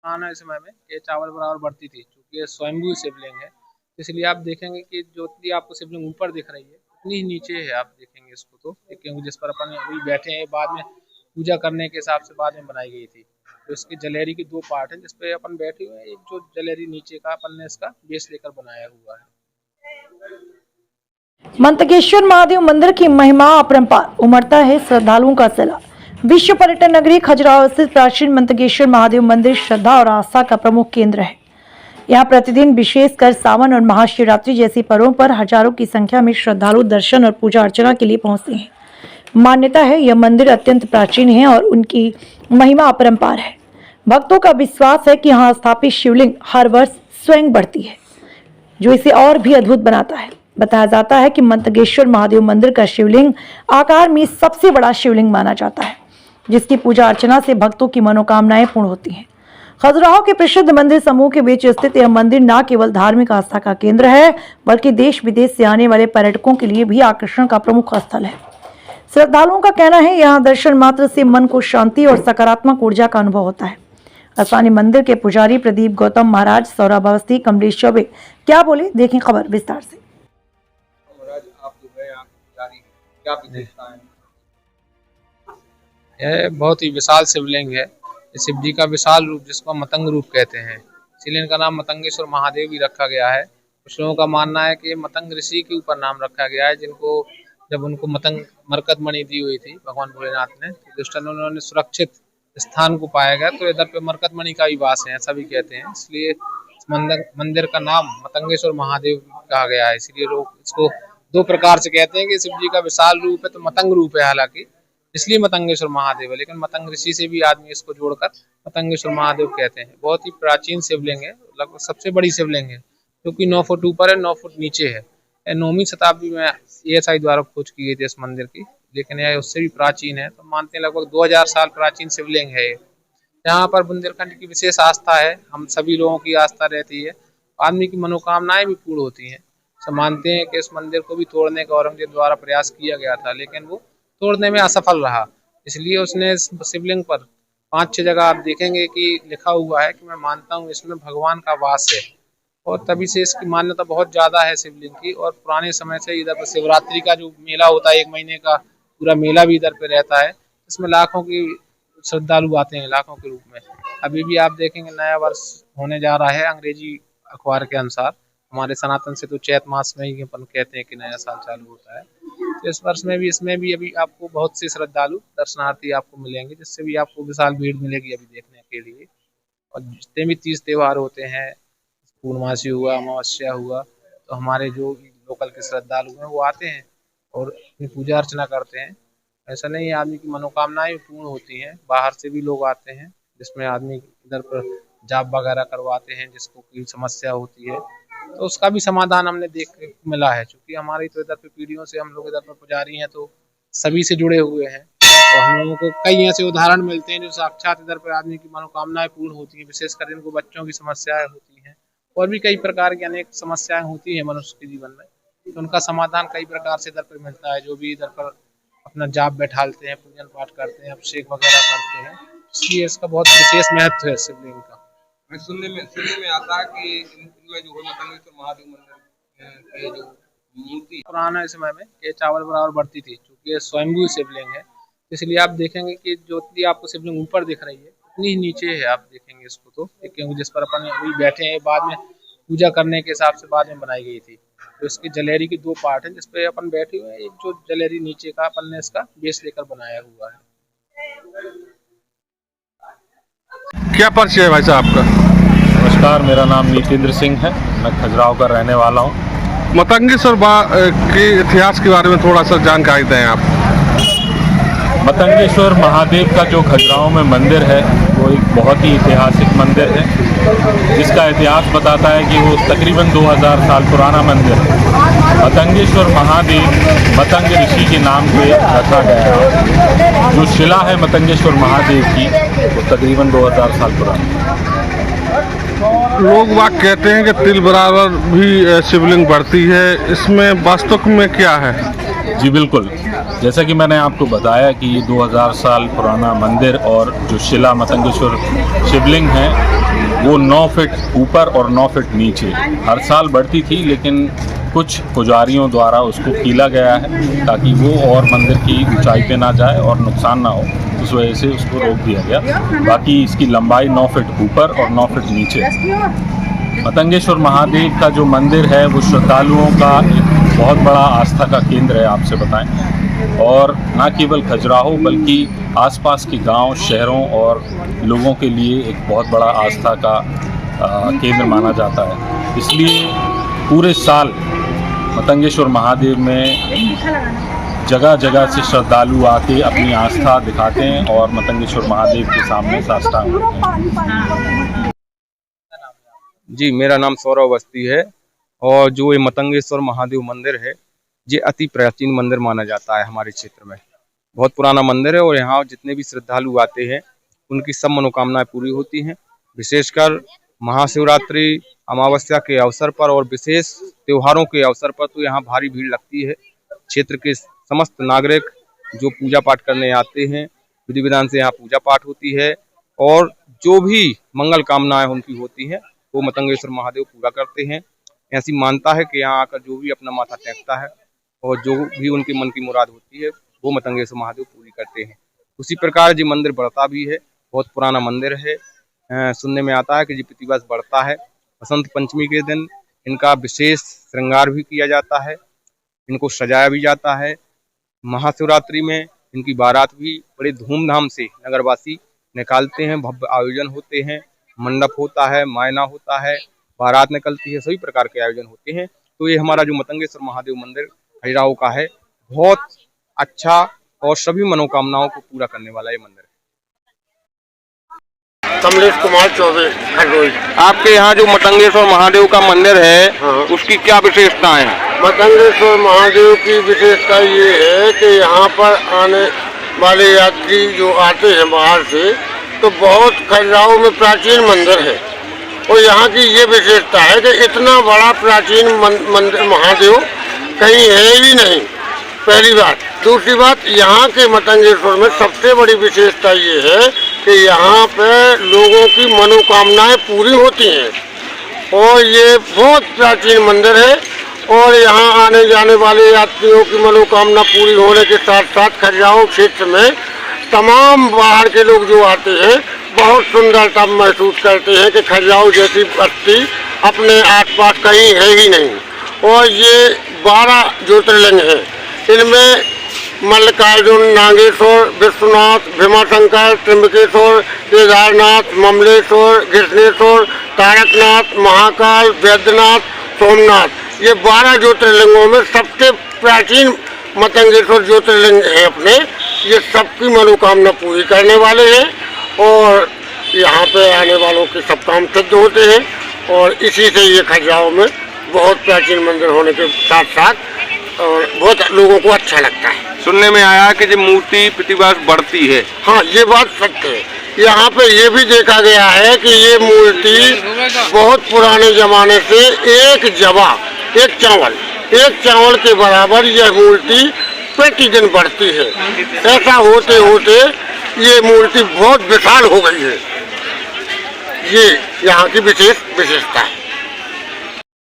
आने समय में ये चावल बराबर बढ़ती थी, क्योंकि ये स्वयंभू शिवलिंग है। इसलिए आप देखेंगे कि जो भी आपको शिवलिंग ऊपर दिख रही है उतनी ही नीचे है, आप देखेंगे इसको तो, क्योंकि जिस पर अपन अभी बैठे हैं बाद में पूजा करने के हिसाब से बाद में बनाई गई थी। तो इसकी जलेरी की दो पार्ट है जिसपे अपन बैठे हुए हैं, एक जो जलेरी नीचे का अपन ने इसका बेस लेकर बनाया हुआ है। मंतकेश्वर महादेव मंदिर की महिमा अपरंपार, उमड़ता है श्रद्धालुओं का सैलाब। विश्व पर्यटन नगरी खजुराहो स्थित प्राचीन मंतकेश्वर महादेव मंदिर श्रद्धा और आस्था का प्रमुख केंद्र है। यहाँ प्रतिदिन विशेषकर सावन और महाशिवरात्रि जैसी पर्वों पर हजारों की संख्या में श्रद्धालु दर्शन और पूजा अर्चना के लिए पहुंचते हैं। मान्यता है यह मंदिर अत्यंत प्राचीन है और उनकी महिमा अपरंपार है। भक्तों का विश्वास है कि यहाँ स्थापित शिवलिंग हर वर्ष स्वयं बढ़ती है, जो इसे और भी अद्भुत बनाता है। बताया जाता है कि मंतकेश्वर महादेव मंदिर का शिवलिंग आकार में सबसे बड़ा शिवलिंग माना जाता है, जिसकी पूजा अर्चना से भक्तों की मनोकामनाएं पूर्ण होती हैं। खजुराहो के प्रसिद्ध मंदिर समूह के बीच स्थित यह मंदिर न केवल धार्मिक आस्था का केंद्र है, बल्कि देश विदेश से आने वाले पर्यटकों के लिए भी आकर्षण का प्रमुख स्थल है। श्रद्धालुओं का कहना है यहाँ दर्शन मात्र से मन को शांति और सकारात्मक ऊर्जा का अनुभव होता है। स्थानीय मंदिर के पुजारी प्रदीप गौतम महाराज, सौरभ अवस्थी, कमलेश चौबे क्या बोले, देखें खबर विस्तार से। यह बहुत ही विशाल शिवलिंग है। शिव जी का विशाल रूप जिसको मतंग रूप कहते हैं, इसलिए इनका नाम मतंगेश्वर महादेव भी रखा गया है। कुछ लोगों का मानना है कि मतंग ऋषि के ऊपर नाम रखा गया है, जिनको जब उनको मतंग मरकत मणि दी हुई थी भगवान भोलेनाथ ने, तो जिस टाइम उन्होंने सुरक्षित स्थान को पाया गया तो इधर पे मरकत मणि का भी वास है, ऐसा भी कहते हैं। इसलिए मंदिर का नाम मतंगेश्वर महादेव कहा गया है। इसलिए लोग इसको दो प्रकार से कहते हैं कि शिव जी का विशाल रूप है तो मतंग रूप है, हालांकि इसलिए मतंगेश्वर महादेव है, लेकिन मतंग ऋषि से भी आदमी इसको जोड़कर मतंगेश्वर महादेव कहते हैं। बहुत ही प्राचीन शिवलिंग है, लगभग सबसे बड़ी शिवलिंग है, जो कि 9 फुट ऊपर है, 9 फुट नीचे है। 9वीं शताब्दी में ASI द्वारा खोज की गई थी इस मंदिर की, लेकिन यह उससे भी प्राचीन है। तो मानते हैं लगभग 2000 साल प्राचीन शिवलिंग है। यहाँ पर बुंदेलखंड की विशेष आस्था है, हम सभी लोगों की आस्था रहती है, आदमी की मनोकामनाएं भी पूर्ण होती हैं। सब मानते हैं कि इस मंदिर को भी तोड़ने का औरंगजेब द्वारा प्रयास किया गया था, लेकिन वो तोड़ने में असफल रहा। इसलिए उसने इस शिवलिंग पर 5-6 जगह आप देखेंगे कि लिखा हुआ है कि मैं मानता हूँ इसमें भगवान का वास है, और तभी से इसकी मान्यता बहुत ज्यादा है शिवलिंग की। और पुराने समय से इधर पर शिवरात्रि का जो मेला होता है, 1 महीने का पूरा मेला भी इधर पे रहता है, इसमें लाखों की श्रद्धालु आते हैं, लाखों के रूप में। अभी भी आप देखेंगे नया वर्ष होने जा रहा है अंग्रेजी अखबार के अनुसार, हमारे सनातन से तो चैत मास में ही अपन कहते हैं कि नया साल चालू होता है। तो इस वर्ष में भी इसमें भी अभी आपको बहुत से श्रद्धालु दर्शनार्थी आपको मिलेंगे, जिससे भी आपको विशाल भीड़ मिलेगी अभी देखने के लिए। और जितने भी तीज त्योहार होते हैं, पूर्णमासी हुआ, अमावस्या हुआ, तो हमारे जो लोकल के श्रद्धालु हैं वो आते हैं और अपनी पूजा अर्चना करते हैं। ऐसा नहीं है, आदमी की मनोकामनाएं पूर्ण होती हैं। बाहर से भी लोग आते हैं, जिसमें आदमी इधर पर जाप वगैरह करवाते हैं, जिसको कोई समस्या होती है तो उसका भी समाधान हमने देख मिला है। क्योंकि हमारी तो इधर पे पीढ़ियों से हम लोग इधर पर पुजारी हैं, तो सभी से जुड़े हुए हैं, तो हम लोगों को कई ऐसे उदाहरण मिलते हैं जो साक्षात इधर पर आदमी की मनोकामनाएं पूर्ण होती हैं। विशेषकर इनको बच्चों की समस्याएं होती हैं, और भी कई प्रकार की अनेक समस्याएं होती है मनुष्य के जीवन में, तो उनका समाधान कई प्रकार से इधर पर मिलता है। जो भी इधर पर अपना जाप बैठालते हैं, पूजन पाठ करते हैं, अभिषेक वगैरह करते हैं, इसलिए इसका बहुत विशेष महत्व है शिवलिंग का। सुनने में आता है कि इनमें जो है मतंगेश्वर महादेव मंदिर की जो मूर्ति पुराने समय में ये चावल बराबर बढ़ती थी, क्योंकि ये स्वयंभू शिवलिंग है। इसलिए आप देखेंगे कि जो भी आपको शिवलिंग ऊपर दिख रही है उतनी ही नीचे है, आप देखेंगे इसको तो, क्योंकि जिस पर अपन अभी बैठे हैं बाद में पूजा करने के हिसाब से बाद में बनाई गई थी। तो इसकी जलेरी की दो पार्ट है जिसपे अपन बैठे हुए हैं, एक जो जलेरी नीचे का अपन ने इसका बेस लेकर बनाया हुआ है। क्या परिचय है भाई साहब आपका? नमस्कार, मेरा नाम नीतेंद्र सिंह है, मैं खजुराहो का रहने वाला हूँ। मतंगेश्वर के इतिहास के बारे में थोड़ा सा जानकारी दें आप। मतंगेश्वर महादेव का जो खजुराहो में मंदिर है वो एक बहुत ही ऐतिहासिक मंदिर है, जिसका इतिहास बताता है कि वो तकरीबन 2000 साल पुराना मंदिर है। मतंगेश्वर महादेव मतंग ऋषि के नाम पे रखा गया है। जो शिला है मतंगेश्वर महादेव की वो तकरीबन 2000 साल पुरानी है। लोग बाग कहते हैं कि तिल बराबर भी शिवलिंग बढ़ती है, इसमें वास्तव में क्या है? जी बिल्कुल, जैसा कि मैंने आपको बताया कि ये 2000 साल पुराना मंदिर और जो शिला मतंगेश्वर शिवलिंग है वो 9 फीट ऊपर और 9 फीट नीचे हर साल बढ़ती थी, लेकिन कुछ पुजारियों द्वारा उसको कीला गया है ताकि वो और मंदिर की ऊंचाई पे ना जाए और नुकसान ना हो, उस वजह से उसको रोक दिया गया। बाकी इसकी लंबाई 9 फीट ऊपर और 9 फीट नीचे। मतंगेश्वर महादेव का जो मंदिर है वो श्रद्धालुओं का एक बहुत बड़ा आस्था का केंद्र है, आपसे बताएं, और न केवल खजुराहो बल्कि आसपास के गांव, शहरों और लोगों के लिए एक बहुत बड़ा आस्था का केंद्र माना जाता है। इसलिए पूरे साल मतंगेश्वर महादेव में जगह जगह से श्रद्धालु आके अपनी आस्था दिखाते हैं और मतंगेश्वर महादेव के सामने साष्टांग होते हैं। जी, मेरा नाम सौरव अवस्थी है और जो ये मतंगेश्वर महादेव मंदिर है ये अति प्राचीन मंदिर माना जाता है हमारे क्षेत्र में। बहुत पुराना मंदिर है और यहाँ जितने भी श्रद्धालु आते हैं उनकी सब मनोकामनाएं पूरी होती हैं। विशेषकर महाशिवरात्रि, अमावस्या के अवसर पर और विशेष त्योहारों के अवसर पर तो यहाँ भारी भीड़ लगती है। क्षेत्र के समस्त नागरिक जो पूजा पाठ करने आते हैं, विधि विधान से यहाँ पूजा पाठ होती है और जो भी मंगल कामनाएं उनकी होती हैं वो मतंगेश्वर महादेव पूरा करते हैं। ऐसी मानता है कि यहाँ आकर जो भी अपना माथा टेकता है और जो भी उनके मन की मुराद होती है वो मतंगेश्वर महादेव पूरी करते हैं। उसी प्रकार ये मंदिर बढ़ता भी है, बहुत पुराना मंदिर है। सुनने में आता है कि ये प्रतिवर्ष बढ़ता है। बसंत पंचमी के दिन इनका विशेष श्रृंगार भी किया जाता है, इनको सजाया भी जाता है। महाशिवरात्रि में इनकी बारात भी बड़े धूमधाम से नगरवासी निकालते हैं, भव्य आयोजन होते हैं, मंडप होता है, मायना होता है, बारात निकलती है, सभी प्रकार के आयोजन होते हैं। तो ये हमारा जो मतंगेश्वर महादेव मंदिर खजुराहो का है, बहुत अच्छा और सभी मनोकामनाओं को पूरा करने वाला ये मंदिर है। कमलेश कुमार चौबे, खरगोई। आपके यहाँ जो मतंगेश्वर महादेव का मंदिर है, हाँ। उसकी क्या विशेषताएं हैं? मतंगेश्वर महादेव की विशेषता ये है कि यहाँ पर आने वाले यात्री जो आते हैं बाहर से, तो बहुत खजुराहो में प्राचीन मंदिर है और यहाँ की ये विशेषता है कि इतना बड़ा प्राचीन मंदिर महादेव कहीं है ही नहीं, पहली बात। दूसरी बात, यहाँ के मतंगेश्वर में सबसे बड़ी विशेषता ये है कि यहाँ पे लोगों की मनोकामनाएं पूरी होती हैं और ये बहुत प्राचीन मंदिर है और यहाँ आने जाने वाले यात्रियों की मनोकामना पूरी होने के साथ साथ खजुराहो क्षेत्र में तमाम बाहर के लोग जो आते हैं बहुत सुंदरता महसूस करते हैं कि खजुराहो जैसी बस्ती अपने आसपास कहीं है ही नहीं। और ये 12 ज्योतिर्लिंग हैं, इनमें मल्लिकार्जुन, नागेश्वर, विश्वनाथ, भीमाशंकर, त्र्यंबकेश्वर, केदारनाथ, ममलेश्वर, घृष्णेश्वर, तारकनाथ, महाकाल, वैद्यनाथ, सोमनाथ, ये 12 ज्योतिर्लिंगों में सबसे प्राचीन मतंगेश्वर ज्योतिर्लिंग है अपने। ये सबकी मनोकामना पूरी करने वाले हैं और यहाँ पे आने वालों के सब काम सिद्ध होते हैं और इसी से ये खजुराहो में बहुत प्राचीन मंदिर होने के साथ साथ और बहुत लोगों को अच्छा लगता है। सुनने में आया कि जो मूर्ति प्रतिवर्ष बढ़ती है। हाँ, ये बात सत्य है। यहाँ पे ये भी देखा गया है कि ये मूर्ति बहुत पुराने जमाने से एक जवा, एक चावल के बराबर यह मूर्ति प्रतिदिन बढ़ती है। ऐसा होते होते ये मूर्ति बहुत विशाल हो गई है। ये यहाँ की विशेषता है।